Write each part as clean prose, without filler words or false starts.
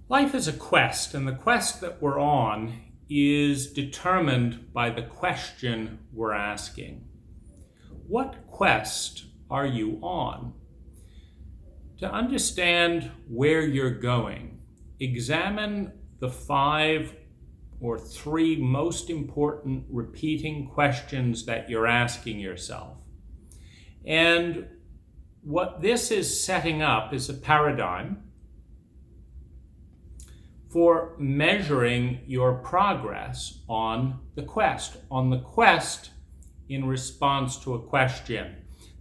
Life is a quest, and the quest that we're on is determined by the question we're asking. What quest are you on? To understand where you're going, examine the 5 or 3 most important repeating questions that you're asking yourself. And what this is setting up is a paradigm for measuring your progress on the quest in response to a question.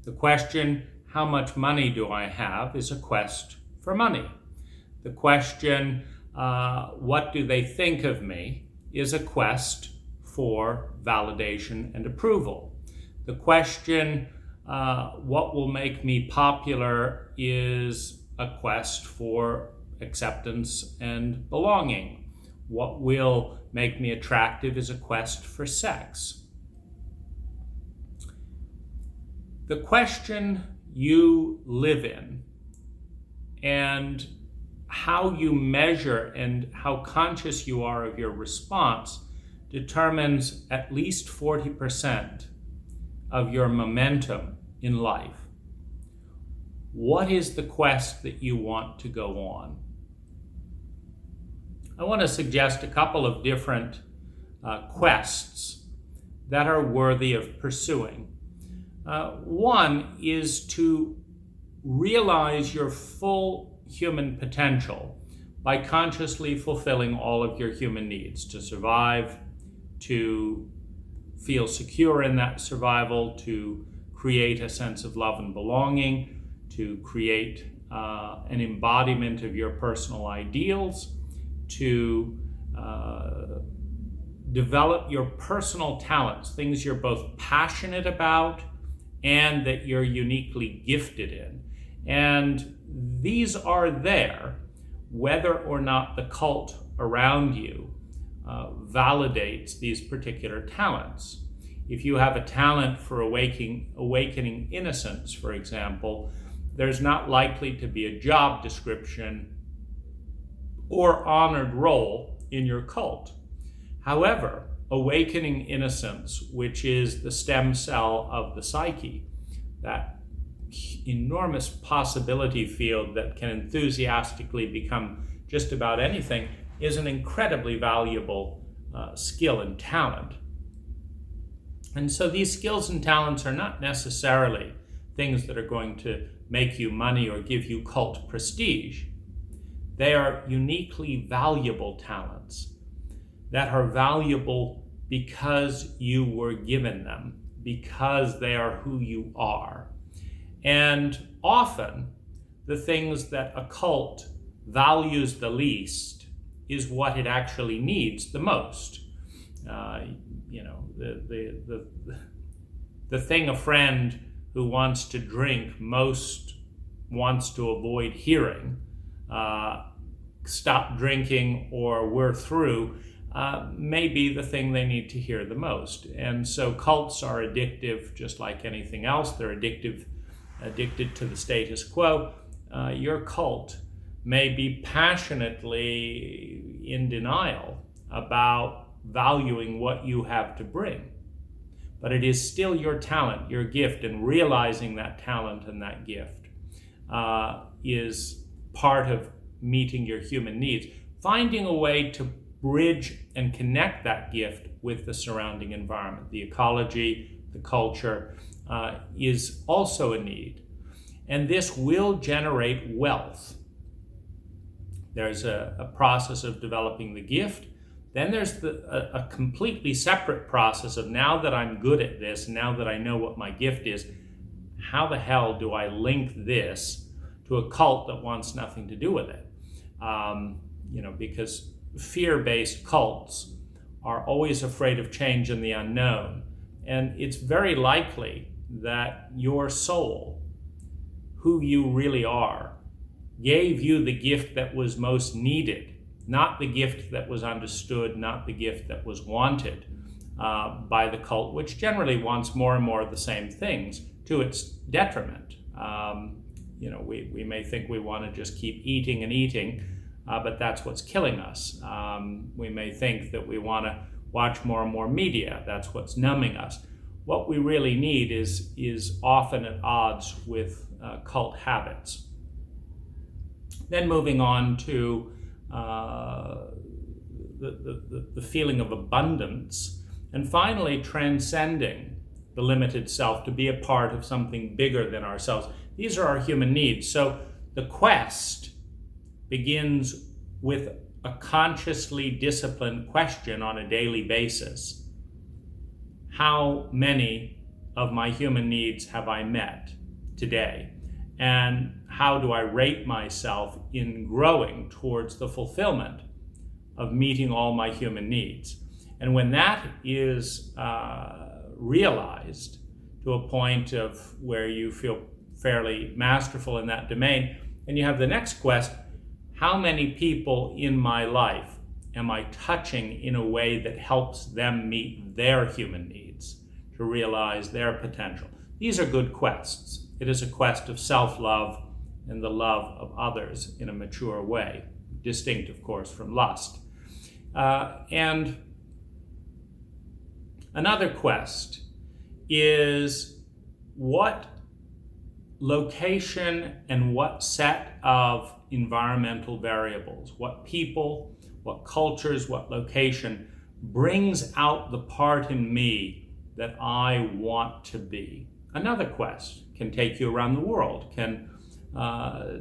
The question, how much money do I have, is a quest for money. The question, what do they think of me, is a quest for validation and approval. The question, what will make me popular, is a quest for acceptance and belonging. What will make me attractive is a quest for sex. The question you live in and how you measure and how conscious you are of your response determines at least 40% of your momentum in life. What is the quest that you want to go on? I want to suggest a couple of different quests that are worthy of pursuing. One is to realize your full human potential by consciously fulfilling all of your human needs to survive, to feel secure in that survival, to create a sense of love and belonging, to create an embodiment of your personal ideals, to develop your personal talents, things you're both passionate about and that you're uniquely gifted in. And these are there whether or not the cult around you validates these particular talents. If you have a talent for awakening innocence, for example, there's not likely to be a job description or honored role in your cult. However, awakening innocence, which is the stem cell of the psyche, that enormous possibility field that can enthusiastically become just about anything, is an incredibly valuable skill and talent. And so these skills and talents are not necessarily things that are going to make you money or give you cult prestige. They are uniquely valuable talents that are valuable because you were given them, because they are who you are. And often, the things that a cult values the least is what it actually needs the most. The thing a friend who wants to drink most wants to avoid hearing, stop drinking or we're through, may be the thing they need to hear the most. And so cults are addictive just like anything else. They're addicted to the status quo. Your cult may be passionately in denial about valuing what you have to bring, but it is still your talent, your gift, and realizing that talent and that gift is part of meeting your human needs. Finding a way to bridge and connect that gift with the surrounding environment, the ecology, the culture, is also a need. And this will generate wealth. There's a process of developing the gift. Then there's a completely separate process of, now that I'm good at this, now that I know what my gift is, how the hell do I link this to a cult that wants nothing to do with it? Because fear-based cults are always afraid of change and the unknown. And it's very likely that your soul, who you really are, gave you the gift that was most needed, not the gift that was understood, not the gift that was wanted by the cult, which generally wants more and more of the same things to its detriment. We may think we want to just keep eating and eating, but that's what's killing us. We may think that we want to watch more and more media. That's what's numbing us. What we really need is often at odds with cult habits. Then moving on to the feeling of abundance, and finally transcending the limited self to be a part of something bigger than ourselves. These are our human needs. So the quest begins with a consciously disciplined question on a daily basis. How many of my human needs have I met today? And how do I rate myself in growing towards the fulfillment of meeting all my human needs? And when that is realized to a point of where you feel fairly masterful in that domain, and you have the next quest: how many people in my life am I touching in a way that helps them meet their human needs, to realize their potential? These are good quests. It is a quest of self-love and the love of others in a mature way, distinct, of course, from lust. And another quest is what location and what set of environmental variables, what people, what cultures, what location brings out the part in me that I want to be. Another quest can take you around the world, can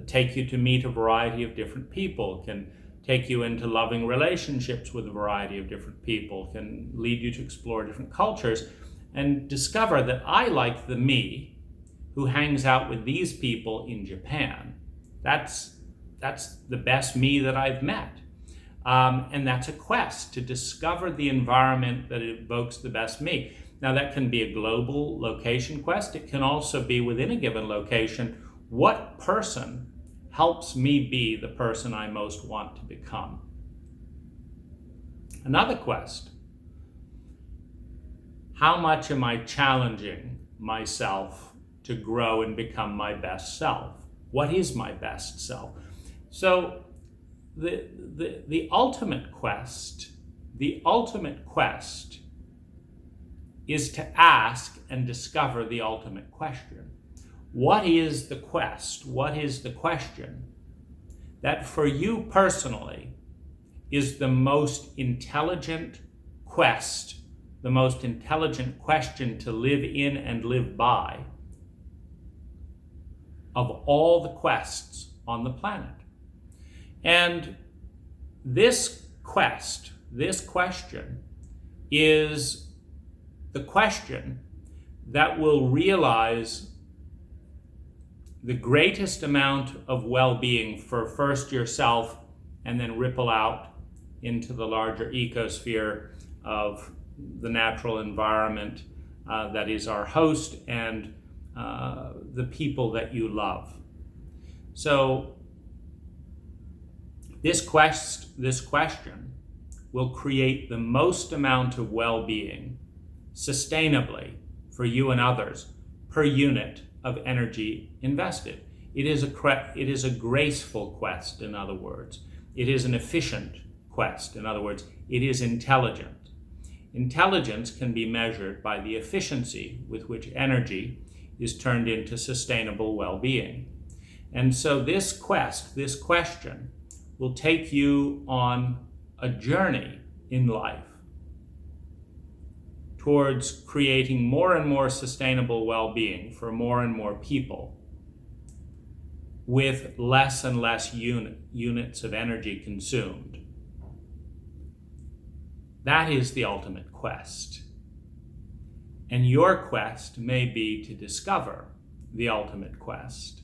take you to meet a variety of different people, can take you into loving relationships with a variety of different people, can lead you to explore different cultures and discover that I like the me who hangs out with these people in Japan. That's the best me that I've met. And that's a quest to discover the environment that evokes the best me. Now that can be a global location quest. It can also be within a given location. What person helps me be the person I most want to become? Another quest: how much am I challenging myself to grow and become my best self? What is my best self? So the ultimate quest is to ask and discover the ultimate question. What is the quest? What is the question that for you personally is the most intelligent quest, the most intelligent question to live in and live by of all the quests on the planet? And this quest, this question, is the question that will realize the greatest amount of well-being for first yourself and then ripple out into the larger ecosphere of the natural environment that is our host and the people that you love. So this question will create the most amount of well-being sustainably for you and others per unit of energy invested. It is a graceful quest, in other words. It is an efficient quest, in other words. It is intelligent. Intelligence can be measured by the efficiency with which energy is turned into sustainable well-being. And so this quest, this question, will take you on a journey in life towards creating more and more sustainable well-being for more and more people with less and less units of energy consumed. That is the ultimate quest. And your quest may be to discover the ultimate quest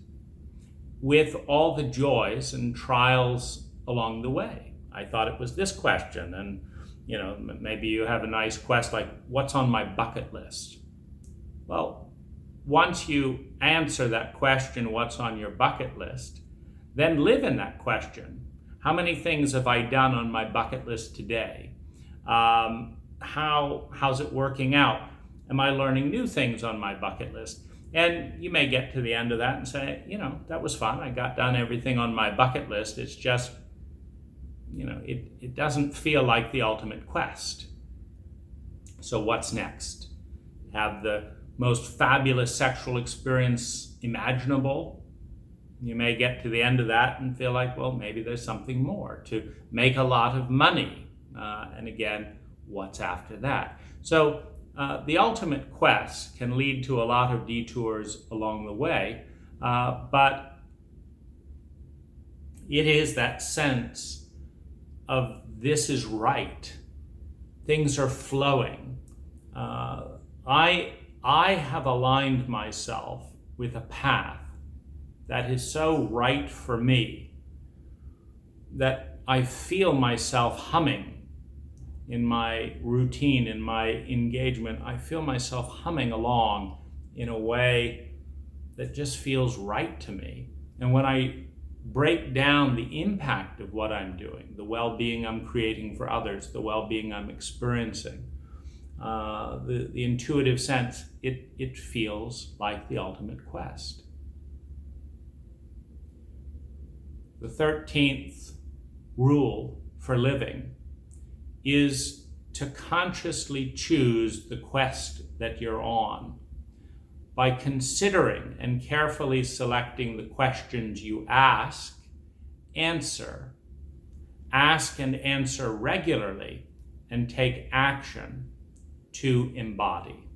with all the joys and trials along the way. I thought it was this question, and maybe you have a nice quest like, what's on my bucket list? Well, once you answer that question, what's on your bucket list, then live in that question. How many things have I done on my bucket list today? How's it working out? Am I learning new things on my bucket list? And you may get to the end of that and say, that was fun. I got done everything on my bucket list. It's just it doesn't feel like the ultimate quest. So what's next? Have the most fabulous sexual experience imaginable? You may get to the end of that and feel like, well, maybe there's something more. To make a lot of money. And again, what's after that? So the ultimate quest can lead to a lot of detours along the way, but it is that sense of this is right. Things are flowing. I have aligned myself with a path that is so right for me that I feel myself humming in my routine, in my engagement. I feel myself humming along in a way that just feels right to me. And when I break down the impact of what I'm doing, the well-being I'm creating for others, the well-being I'm experiencing, the intuitive sense, it feels like the ultimate quest. The 13th rule for living is to consciously choose the quest that you're on by considering and carefully selecting the questions you ask and answer regularly, and take action to embody.